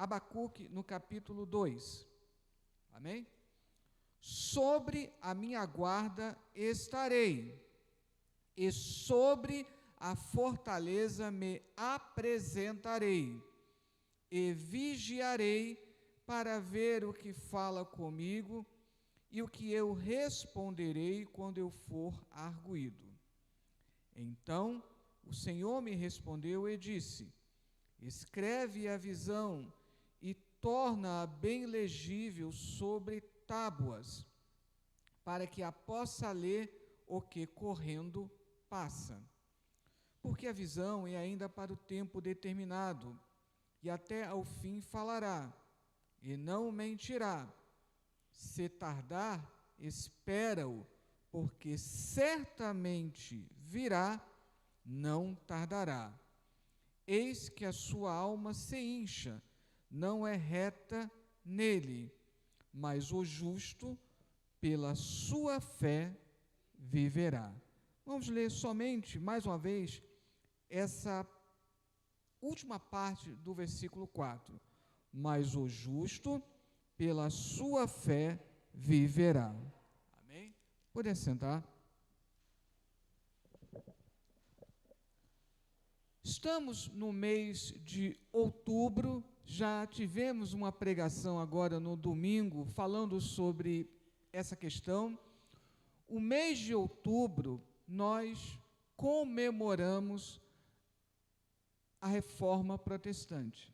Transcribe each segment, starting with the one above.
Abacuque, no capítulo 2. Amém? Sobre a minha guarda estarei, e sobre a fortaleza me apresentarei, e vigiarei para ver o que fala comigo e o que eu responderei quando eu for arguído. Então o Senhor me respondeu e disse: escreve a visão e torna-a bem legível sobre tábuas, para que a possa ler o que correndo passa. Porque a visão é ainda para o tempo determinado, e até ao fim falará, e não mentirá. Se tardar, espera-o, porque certamente virá, não tardará. Eis que a sua alma se incha, não é reta nele, mas o justo, pela sua fé, viverá. Vamos ler somente, mais uma vez, essa última parte do versículo 4. Mas o justo, pela sua fé, viverá. Amém? Pode sentar. Estamos no mês de outubro, já tivemos uma pregação agora no domingo, falando sobre essa questão. O mês de outubro, nós comemoramos a Reforma Protestante.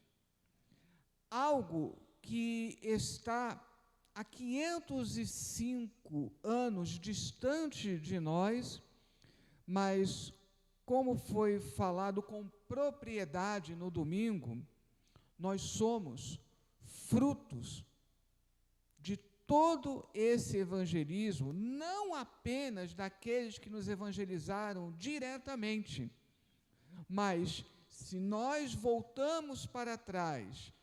Algo que está há 505 anos distante de nós, mas, como foi falado com propriedade no domingo, nós somos frutos de todo esse evangelismo, não apenas daqueles que nos evangelizaram diretamente, mas se nós voltamos para trás,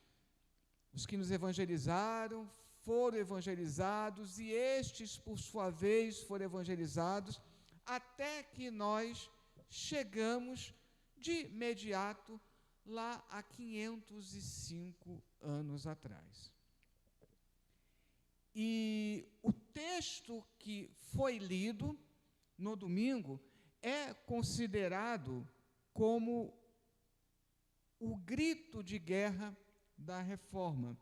os que nos evangelizaram foram evangelizados e estes, por sua vez, foram evangelizados, até que nós chegamos de imediato lá há 505 anos atrás. E o texto que foi lido no domingo é considerado como o grito de guerra da Reforma,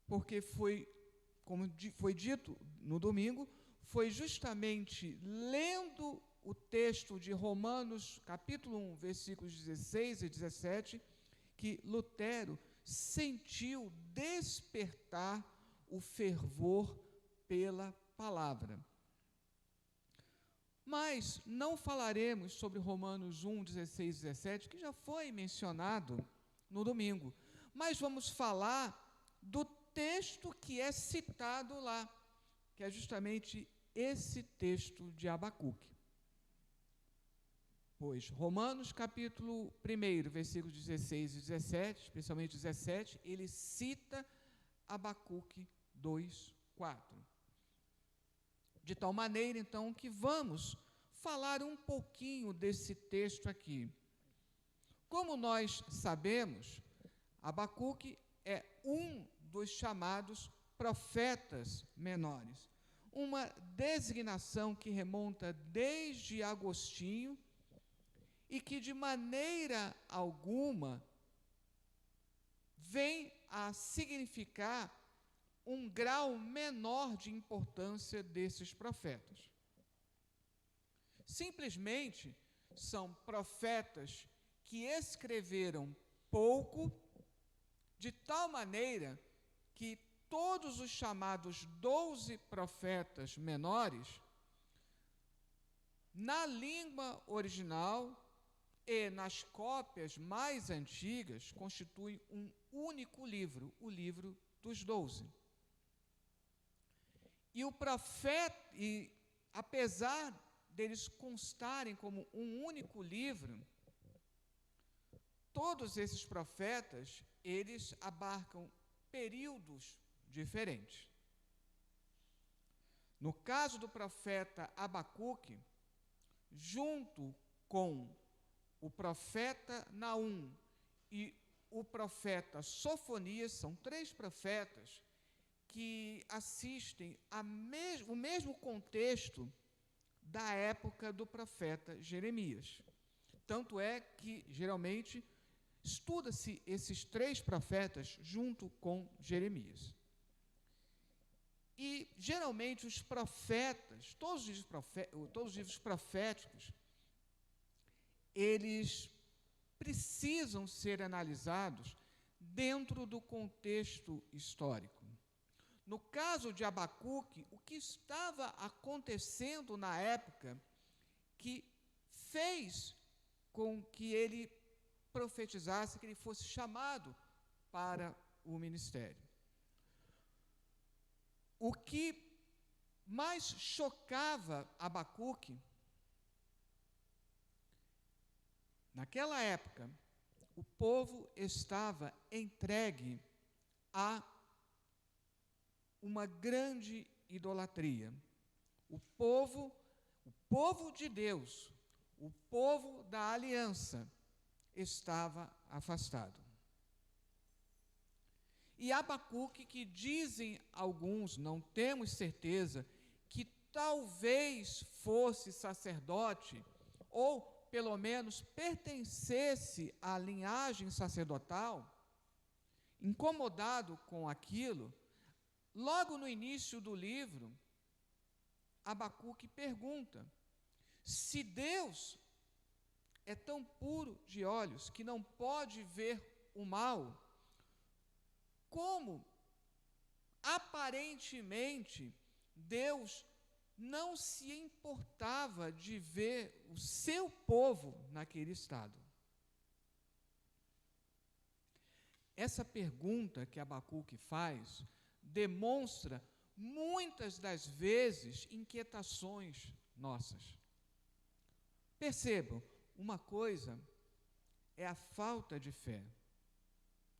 porque foi, como foi dito no domingo, foi justamente lendo o texto de Romanos, capítulo 1, versículos 16 e 17, que Lutero sentiu despertar o fervor pela palavra. Mas não falaremos sobre Romanos 1, 16 e 17, que já foi mencionado no domingo, mas vamos falar do texto que é citado lá, que é justamente esse texto de Abacuque. Pois Romanos capítulo 1, versículos 16 e 17, especialmente 17, ele cita Abacuque 2, 4. De tal maneira, então, que vamos falar um pouquinho desse texto aqui. Como nós sabemos, Abacuque é um dos chamados profetas menores, uma designação que remonta desde Agostinho e que de maneira alguma vem a significar um grau menor de importância desses profetas. Simplesmente são profetas que escreveram pouco, de tal maneira que todos os chamados 12 profetas menores, na língua original e nas cópias mais antigas, constituem um único livro, o livro dos 12. E o profeta, e apesar deles constarem como um único livro, todos esses profetas, eles abarcam períodos diferentes. No caso do profeta Abacuque, junto com o profeta Naum e o profeta Sofonias, são 3 profetas que assistem o mesmo contexto da época do profeta Jeremias. Tanto é que, geralmente, estuda-se esses 3 profetas junto com Jeremias. E, geralmente, os profetas, todos os livros proféticos, eles precisam ser analisados dentro do contexto histórico. No caso de Abacuque, o que estava acontecendo na época que fez com que ele profetizasse, que ele fosse chamado para o ministério. O que mais chocava Abacuque, naquela época, o povo estava entregue a uma grande idolatria. O povo de Deus, o povo da aliança, estava afastado. E Abacuque, que dizem alguns, não temos certeza, que talvez fosse sacerdote, ou pelo menos pertencesse à linhagem sacerdotal, incomodado com aquilo, logo no início do livro, Abacuque pergunta: se Deus é tão puro de olhos que não pode ver o mal, como aparentemente Deus não se importava de ver o seu povo naquele estado? Essa pergunta que Abacuque faz demonstra muitas das vezes inquietações nossas. Percebam, uma coisa é a falta de fé,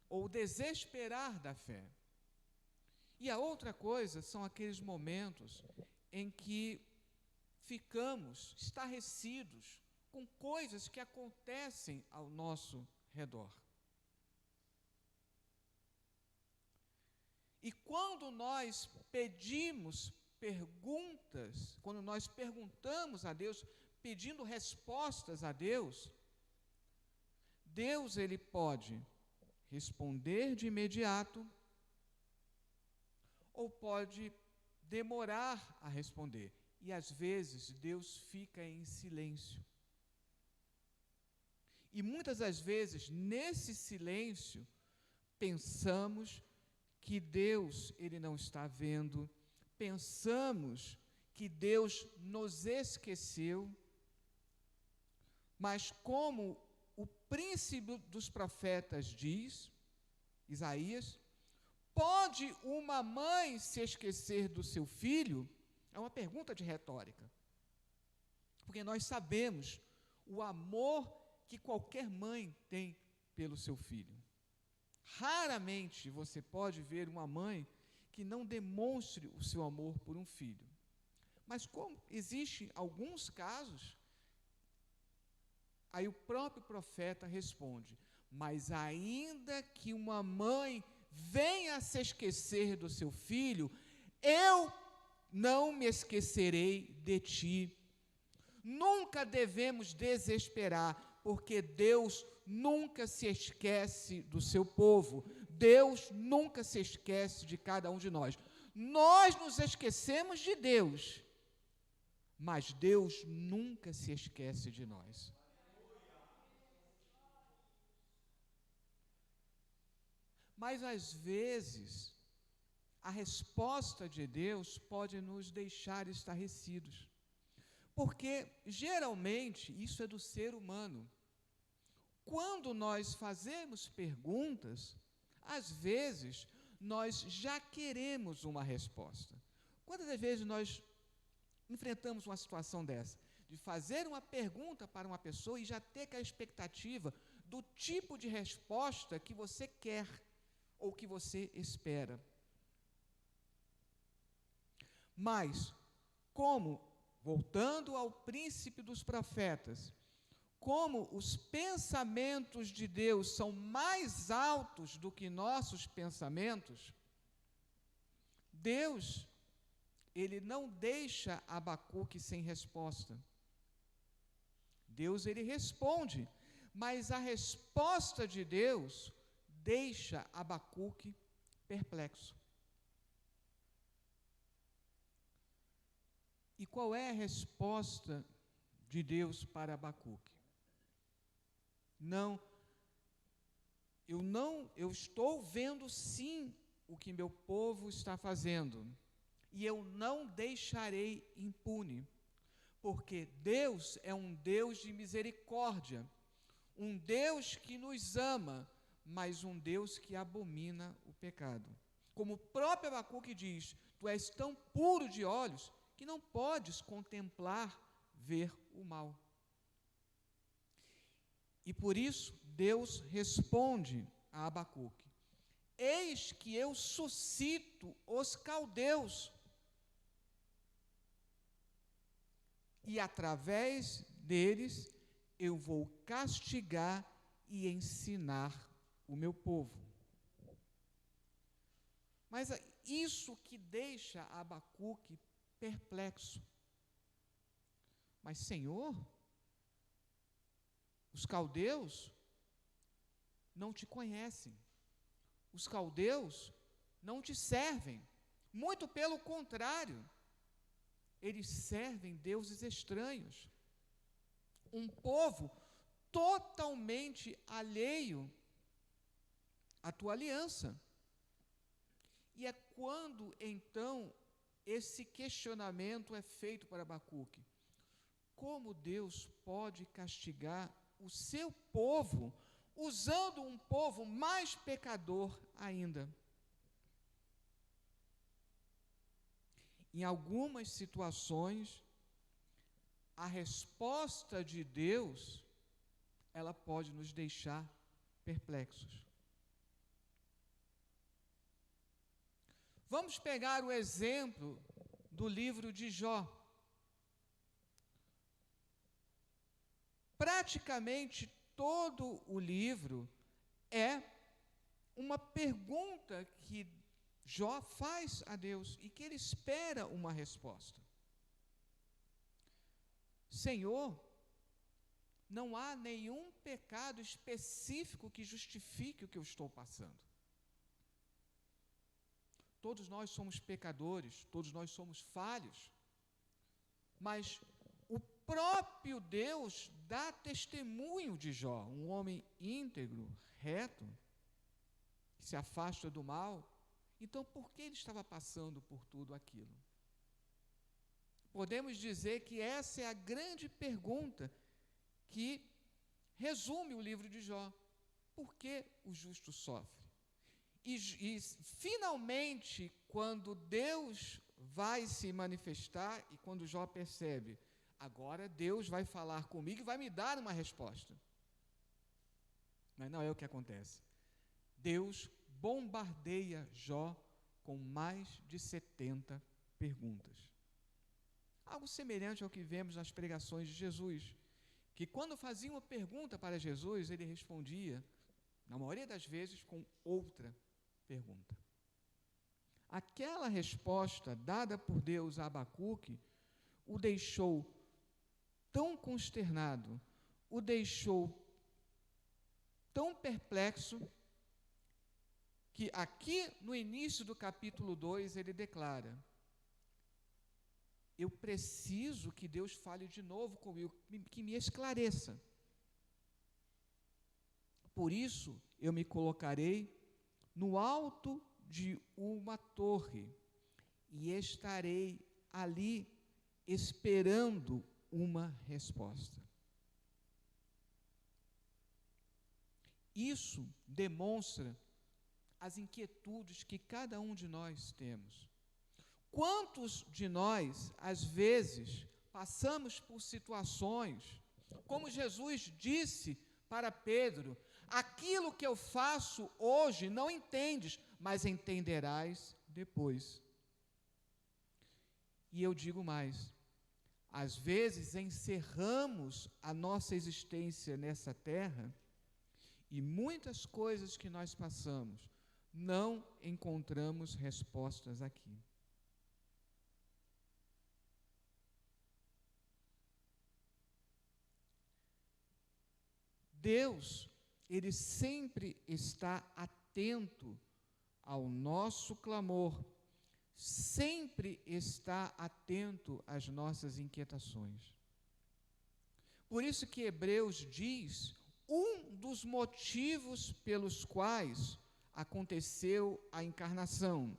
ou desesperar da fé. E a outra coisa são aqueles momentos em que ficamos estarrecidos com coisas que acontecem ao nosso redor. E quando nós pedimos perguntas, quando nós perguntamos a Deus, pedindo respostas a Deus, Deus ele pode responder de imediato ou pode demorar a responder. E às vezes Deus fica em silêncio. E muitas das vezes, nesse silêncio, pensamos que Deus ele não está vendo, pensamos que Deus nos esqueceu, mas como o príncipe dos profetas diz, Isaías, pode uma mãe se esquecer do seu filho? É uma pergunta de retórica, porque nós sabemos o amor que qualquer mãe tem pelo seu filho. Raramente você pode ver uma mãe que não demonstre o seu amor por um filho. Mas como existem alguns casos, aí o próprio profeta responde: mas ainda que uma mãe venha a se esquecer do seu filho, eu não me esquecerei de ti. Nunca devemos desesperar, porque Deus nunca se esquece do seu povo. Deus nunca se esquece de cada um de nós. Nós nos esquecemos de Deus, mas Deus nunca se esquece de nós. Mas, às vezes, a resposta de Deus pode nos deixar estarrecidos. Porque, geralmente, isso é do ser humano. Quando nós fazemos perguntas, às vezes, nós já queremos uma resposta. Quantas das vezes nós enfrentamos uma situação dessa? De fazer uma pergunta para uma pessoa e já ter aquela expectativa do tipo de resposta que você quer ou que você espera. Mas, voltando ao príncipe dos profetas, como os pensamentos de Deus são mais altos do que nossos pensamentos, Deus, ele não deixa Abacuque sem resposta. Deus, ele responde, mas a resposta de Deus deixa Abacuque perplexo. E qual é a resposta de Deus para Abacuque? Eu estou vendo sim o que meu povo está fazendo, e eu não deixarei impune, porque Deus é um Deus de misericórdia, um Deus que nos ama, mas um Deus que abomina o pecado. Como o próprio Abacuque diz, tu és tão puro de olhos que não podes contemplar, ver o mal. E por isso, Deus responde a Abacuque: eis que eu suscito os caldeus, e através deles eu vou castigar e ensinar o meu povo. Mas isso que deixa Abacuque perplexo. Mas, Senhor, os caldeus não te conhecem, os caldeus não te servem, muito pelo contrário, eles servem deuses estranhos, um povo totalmente alheio à tua aliança. E é quando, então, esse questionamento é feito para Abacuque: como Deus pode castigar o seu povo, usando um povo mais pecador ainda? Em algumas situações, a resposta de Deus, ela pode nos deixar perplexos. Vamos pegar o exemplo do livro de Jó. Praticamente todo o livro é uma pergunta que Jó faz a Deus e que ele espera uma resposta. Senhor, não há nenhum pecado específico que justifique o que eu estou passando. Todos nós somos pecadores, todos nós somos falhos, mas o próprio Deus dá testemunho de Jó, um homem íntegro, reto, que se afasta do mal. Então, por que ele estava passando por tudo aquilo? Podemos dizer que essa é a grande pergunta que resume o livro de Jó. Por que o justo sofre? E finalmente, quando Deus vai se manifestar e quando Jó percebe, agora Deus vai falar comigo e vai me dar uma resposta. Mas não é o que acontece. Deus bombardeia Jó com mais de 70 perguntas. Algo semelhante ao que vemos nas pregações de Jesus, que quando fazia uma pergunta para Jesus, ele respondia, na maioria das vezes, com outra pergunta. Aquela resposta dada por Deus a Abacuque o deixou tão consternado, o deixou tão perplexo, que aqui no início do capítulo 2 ele declara: eu preciso que Deus fale de novo comigo, que me esclareça. Por isso eu me colocarei no alto de uma torre e estarei ali esperando uma resposta. Isso demonstra as inquietudes que cada um de nós temos. Quantos de nós, às vezes, passamos por situações, como Jesus disse para Pedro: aquilo que eu faço hoje não entendes, mas entenderás depois. E eu digo mais: Às vezes encerramos a nossa existência nessa terra e muitas coisas que nós passamos não encontramos respostas aqui. Deus, Ele sempre está atento ao nosso clamor, sempre está atento às nossas inquietações. Por isso que Hebreus diz um dos motivos pelos quais aconteceu a encarnação,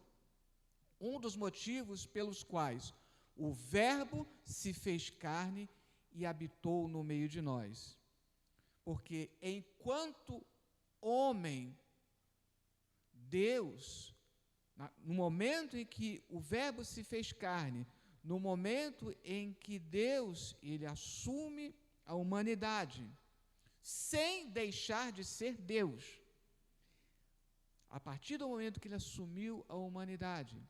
um dos motivos pelos quais o Verbo se fez carne e habitou no meio de nós. Porque enquanto homem, Deus, no momento em que o Verbo se fez carne, no momento em que Deus, ele assume a humanidade, sem deixar de ser Deus, a partir do momento que ele assumiu a humanidade,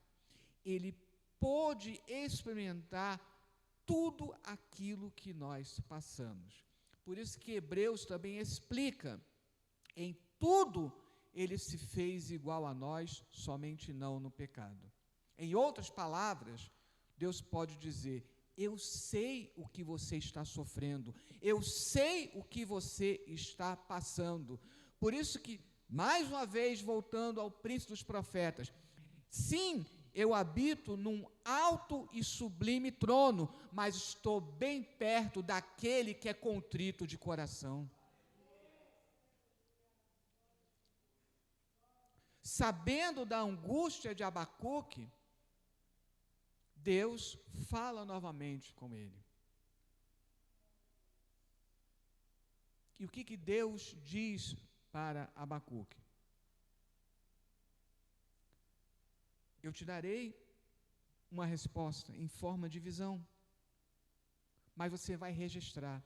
ele pôde experimentar tudo aquilo que nós passamos. Por isso que Hebreus também explica, em tudo ele se fez igual a nós, somente não no pecado. Em outras palavras, Deus pode dizer: eu sei o que você está sofrendo, eu sei o que você está passando. Por isso que, mais uma vez, voltando ao príncipe dos profetas, sim, eu habito num alto e sublime trono, mas estou bem perto daquele que é contrito de coração. Sabendo da angústia de Abacuque, Deus fala novamente com ele. E o que Deus diz para Abacuque? Eu te darei uma resposta em forma de visão, mas você vai registrar.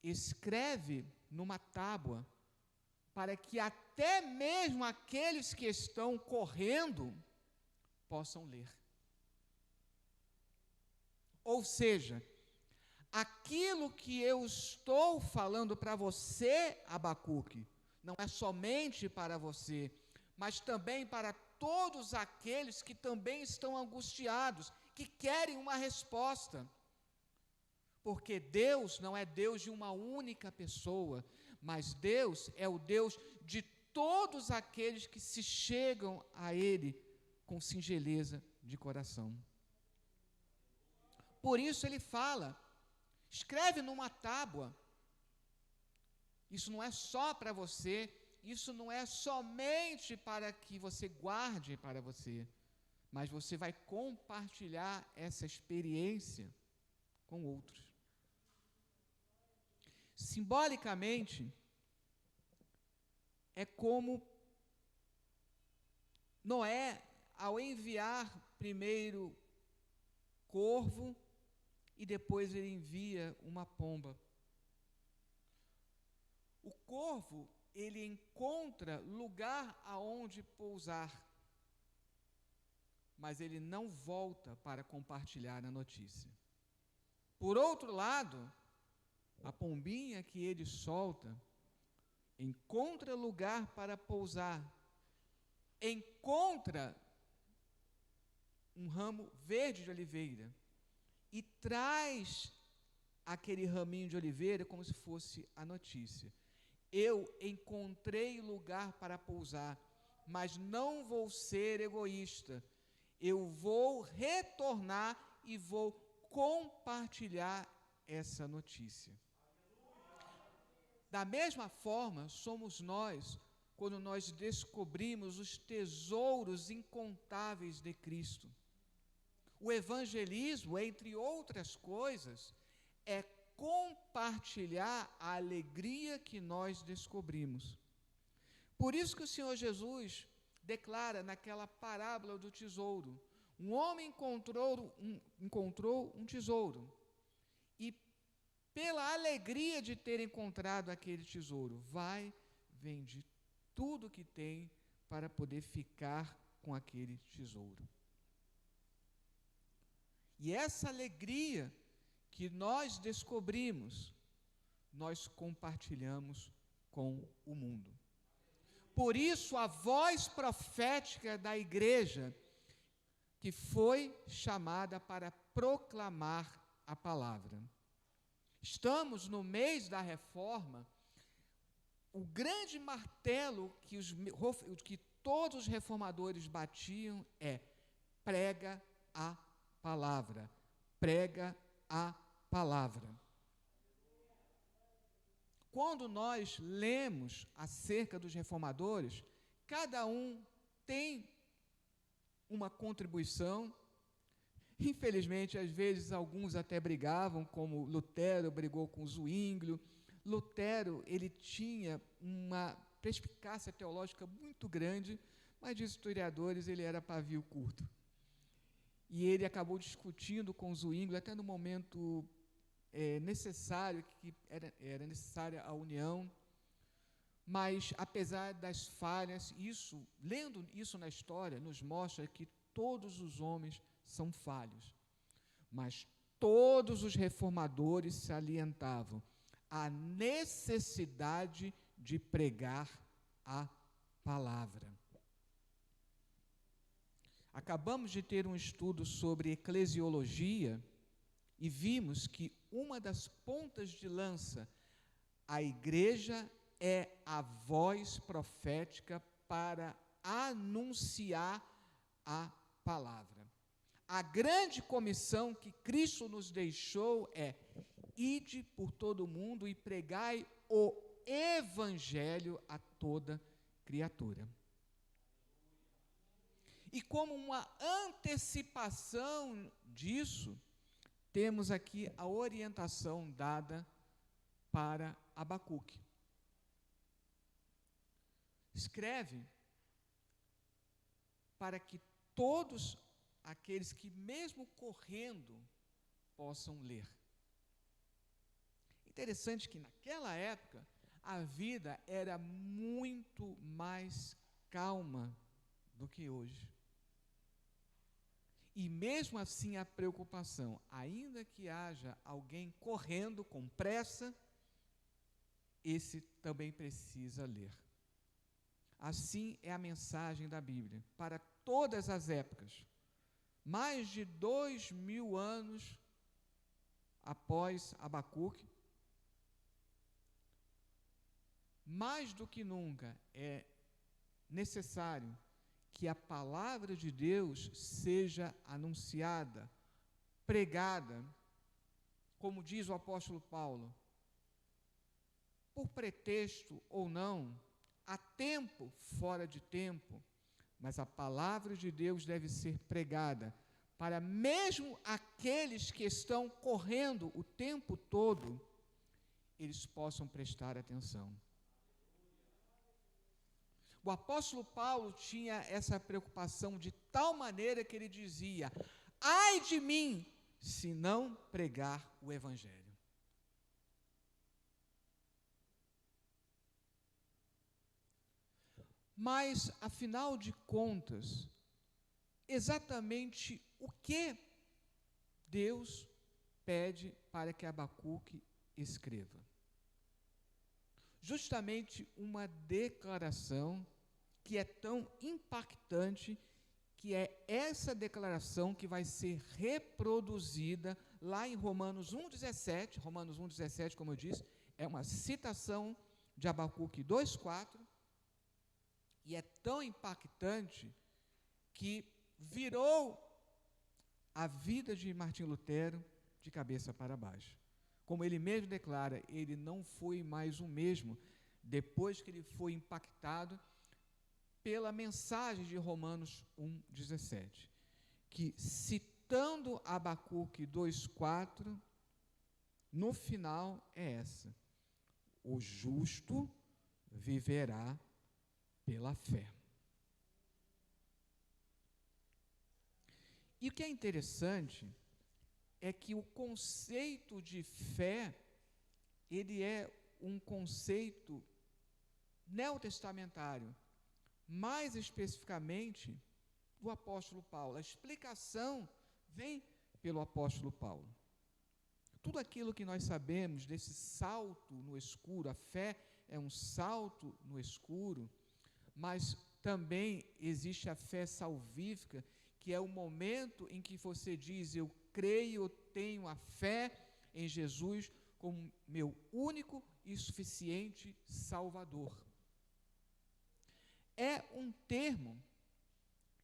Escreve numa tábua, para que até mesmo aqueles que estão correndo possam ler. Ou seja, aquilo que eu estou falando para você, Abacuque, não é somente para você, mas também para todos aqueles que também estão angustiados, que querem uma resposta. Porque Deus não é Deus de uma única pessoa, mas Deus é o Deus de todos aqueles que se chegam a Ele com singeleza de coração. Por isso Ele fala, escreve numa tábua. Isso não é só para você, isso não é somente para que você guarde para você, mas você vai compartilhar essa experiência com outros. Simbolicamente, é como Noé, ao enviar primeiro corvo e depois ele envia uma pomba. O corvo, ele encontra lugar aonde pousar, mas ele não volta para compartilhar a notícia. Por outro lado, a pombinha que ele solta encontra lugar para pousar, encontra um ramo verde de oliveira e traz aquele raminho de oliveira como se fosse a notícia. Eu encontrei lugar para pousar, mas não vou ser egoísta. Eu vou retornar e vou compartilhar essa notícia. Da mesma forma, somos nós, quando nós descobrimos os tesouros incontáveis de Cristo. O evangelismo, entre outras coisas, é compartilhar a alegria que nós descobrimos. Por isso que o Senhor Jesus declara naquela parábola do tesouro, um homem encontrou um tesouro, e pela alegria de ter encontrado aquele tesouro, vende tudo que tem para poder ficar com aquele tesouro. E essa alegria que nós descobrimos, nós compartilhamos com o mundo. Por isso, a voz profética da igreja, que foi chamada para proclamar a palavra. Estamos no mês da reforma. O grande martelo que todos os reformadores batiam é: prega a palavra, prega a palavra. Quando nós lemos acerca dos reformadores, cada um tem uma contribuição. Infelizmente, às vezes, alguns até brigavam, como Lutero brigou com Zwinglio. Lutero, ele tinha uma perspicácia teológica muito grande, mas, diz historiadores, ele era pavio curto. E ele acabou discutindo com Zwinglio, até no momento necessário, que era necessária a união. Mas, apesar das falhas, lendo isso na história, nos mostra que todos os homens são falhos. Mas todos os reformadores se salientavam a necessidade de pregar a palavra. Acabamos de ter um estudo sobre eclesiologia e vimos que uma das pontas de lança, a igreja é a voz profética para anunciar a palavra. A grande comissão que Cristo nos deixou é: ide por todo o mundo e pregai o evangelho a toda criatura. E como uma antecipação disso, temos aqui a orientação dada para Abacuque. Escreve para que todos aqueles que, mesmo correndo, possam ler. Interessante que, naquela época, a vida era muito mais calma do que hoje. E mesmo assim a preocupação, ainda que haja alguém correndo com pressa, esse também precisa ler. Assim é a mensagem da Bíblia, para todas as épocas. Mais de 2000 anos após Abacuque, mais do que nunca é necessário que a palavra de Deus seja anunciada, pregada, como diz o apóstolo Paulo, por pretexto ou não, a tempo, fora de tempo, mas a palavra de Deus deve ser pregada para mesmo aqueles que estão correndo o tempo todo, eles possam prestar atenção. O apóstolo Paulo tinha essa preocupação de tal maneira que ele dizia: ai de mim, se não pregar o evangelho. Mas, afinal de contas, exatamente o que Deus pede para que Abacuque escreva? Justamente uma declaração que é tão impactante, que é essa declaração que vai ser reproduzida lá em Romanos 1,17. Romanos 1,17, como eu disse, é uma citação de Abacuque 2,4, e é tão impactante que virou a vida de Martim Lutero de cabeça para baixo. Como ele mesmo declara, ele não foi mais o mesmo depois que ele foi impactado pela mensagem de Romanos 1,17, que, citando Abacuque 2,4, no final é essa: o justo viverá pela fé. E o que é interessante é que o conceito de fé, ele é um conceito neotestamentário, mais especificamente do apóstolo Paulo. A explicação vem pelo apóstolo Paulo. tudo aquilo que nós sabemos desse salto no escuro, a fé é um salto no escuro, mas também existe a fé salvífica, que é o momento em que você diz: eu creio, eu tenho a fé em Jesus como meu único e suficiente Salvador. É um termo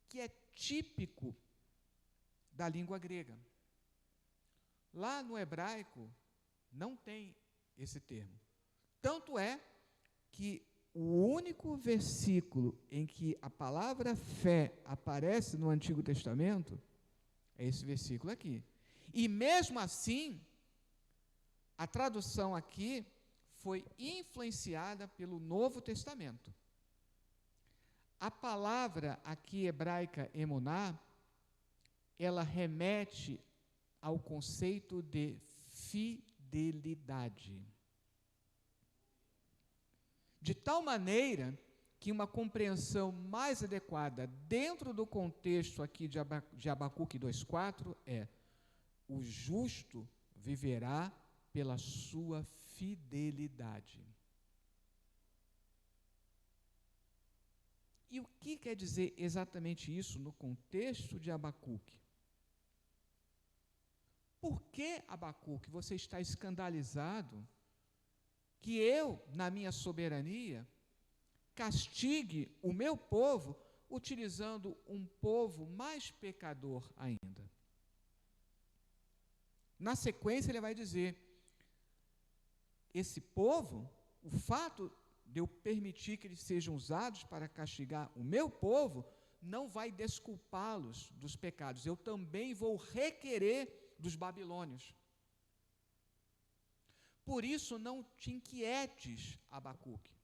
que é típico da língua grega. Lá no hebraico não tem esse termo. Tanto é que o único versículo em que a palavra fé aparece no Antigo Testamento é esse versículo aqui. E mesmo assim, a tradução aqui foi influenciada pelo Novo Testamento. A palavra aqui hebraica emuná, ela remete ao conceito de fidelidade. De tal maneira que uma compreensão mais adequada dentro do contexto aqui de Abacuque 2,4 é: o justo viverá pela sua fidelidade. E o que quer dizer exatamente isso no contexto de Abacuque? Por que, Abacuque, você está escandalizado que eu, na minha soberania, castigue o meu povo utilizando um povo mais pecador ainda? Na sequência, ele vai dizer: esse povo, o fato de eu permitir que eles sejam usados para castigar o meu povo, não vai desculpá-los dos pecados. Eu também vou requerer dos babilônios. Por isso, não te inquietes, Abacuque.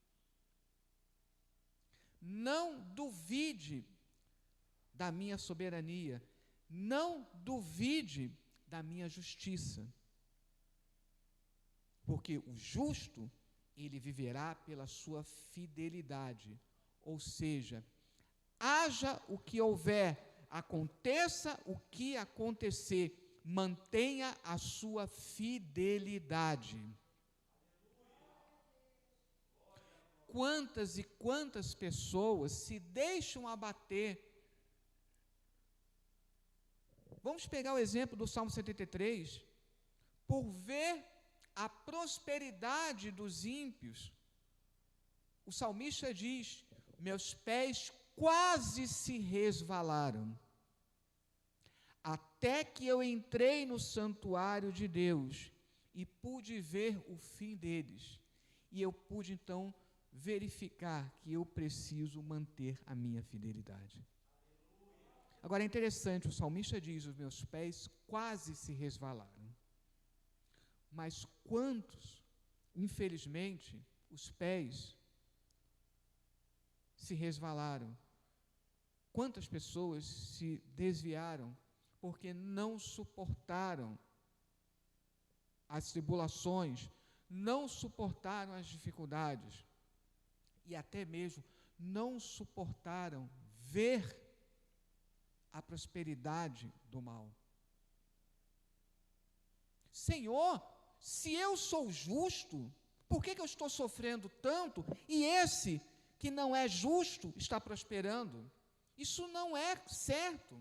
Não duvide da minha soberania. Não duvide da minha justiça. Porque o justo, ele viverá pela sua fidelidade. Ou seja, haja o que houver, aconteça o que acontecer, mantenha a sua fidelidade. Quantas e quantas pessoas se deixam abater? Vamos pegar o exemplo do Salmo 73. Por ver a prosperidade dos ímpios, o salmista diz: meus pés quase se resvalaram, até que eu entrei no santuário de Deus e pude ver o fim deles. E eu pude então verificar que eu preciso manter a minha fidelidade. Agora é interessante, o salmista diz: os meus pés quase se resvalaram. Mas quantos, infelizmente, os pés se resvalaram? Quantas pessoas se desviaram porque não suportaram as tribulações, não suportaram as dificuldades e até mesmo não suportaram ver a prosperidade do mal. Senhor, se eu sou justo, por que eu estou sofrendo tanto e esse que não é justo está prosperando? Isso não é certo.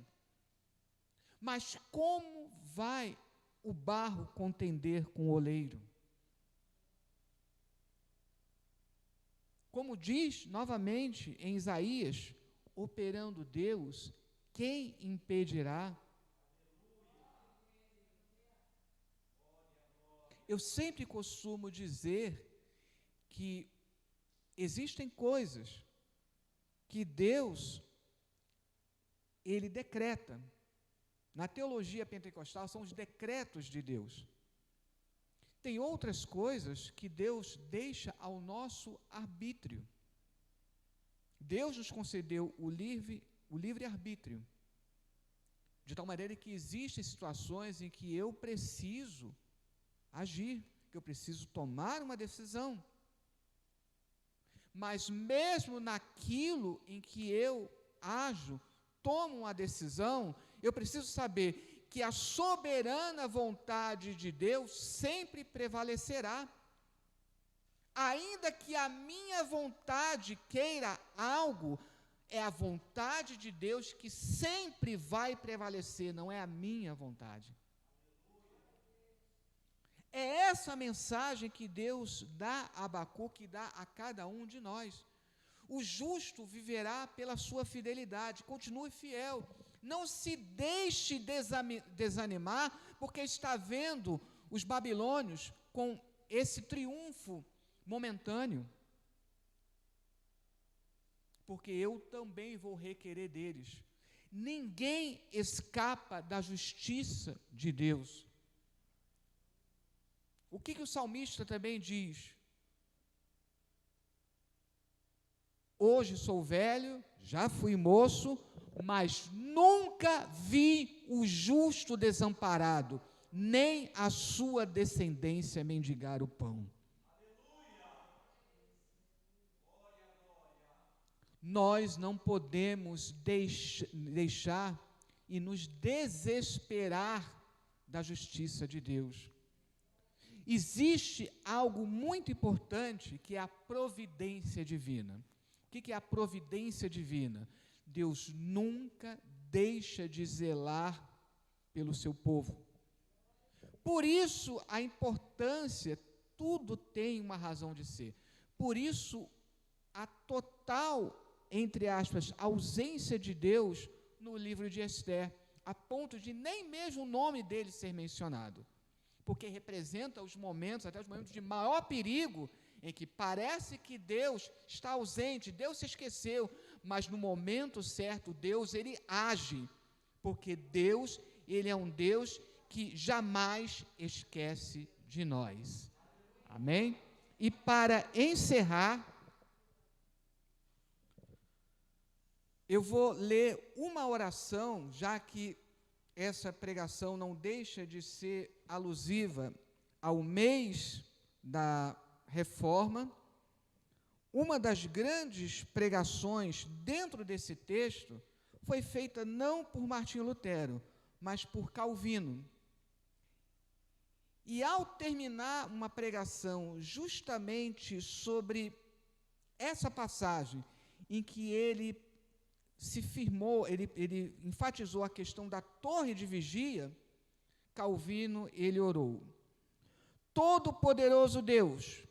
Mas como vai o barro contender com o oleiro? Como diz novamente em Isaías: operando Deus, quem impedirá? Eu sempre costumo dizer que existem coisas que Deus, Ele decreta. Na teologia pentecostal, são os decretos de Deus. Tem outras coisas que Deus deixa ao nosso arbítrio. Deus nos concedeu o livre arbítrio, de tal maneira que existem situações em que eu preciso agir, que eu preciso tomar uma decisão. Mas mesmo naquilo em que eu ajo, tomo uma decisão, eu preciso saber que a soberana vontade de Deus sempre prevalecerá. Ainda que a minha vontade queira algo, é a vontade de Deus que sempre vai prevalecer, não é a minha vontade. É essa a mensagem que Deus dá a Abacuque, que dá a cada um de nós. O justo viverá pela sua fidelidade, continue fiel. Não se deixe desanimar, porque está vendo os babilônios com esse triunfo momentâneo. Porque eu também vou requerer deles. Ninguém escapa da justiça de Deus. O que o salmista também diz? Hoje sou velho, já fui moço, mas nunca vi o justo desamparado, nem a sua descendência mendigar o pão. Nós não podemos deixar e nos desesperar da justiça de Deus. Existe algo muito importante que é a providência divina. O que é a providência divina? Deus nunca deixa de zelar pelo seu povo. Por isso a importância, tudo tem uma razão de ser. Por isso a total, entre aspas, ausência de Deus no livro de Esther, a ponto de nem mesmo o nome dele ser mencionado, porque representa os momentos, até os momentos de maior perigo, em que parece que Deus está ausente, Deus se esqueceu, mas no momento certo, Deus, ele age, porque Deus, ele é um Deus que jamais esquece de nós. Amém? E para encerrar, eu vou ler uma oração, já que essa pregação não deixa de ser alusiva ao mês da Reforma. Uma das grandes pregações dentro desse texto foi feita não por Martinho Lutero, mas por Calvino. E ao terminar uma pregação justamente sobre essa passagem, em que ele se firmou, ele enfatizou a questão da torre de vigia, Calvino, ele orou: Todo-Poderoso Deus,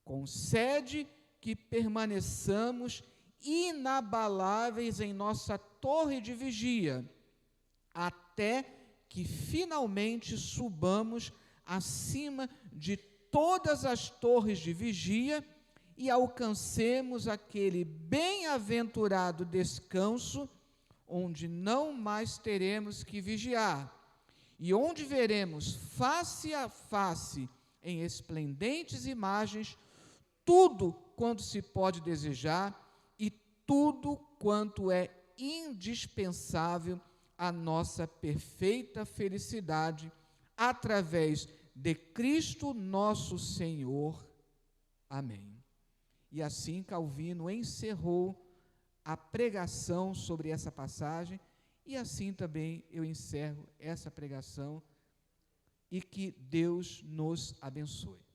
concede que permaneçamos inabaláveis em nossa torre de vigia, até que finalmente subamos acima de todas as torres de vigia e alcancemos aquele bem-aventurado descanso, onde não mais teremos que vigiar, e onde veremos face a face, em esplendentes imagens, tudo quanto se pode desejar e tudo quanto é indispensável à nossa perfeita felicidade, através de Cristo nosso Senhor. Amém. E assim Calvino encerrou a pregação sobre essa passagem, e assim também eu encerro essa pregação, e que Deus nos abençoe.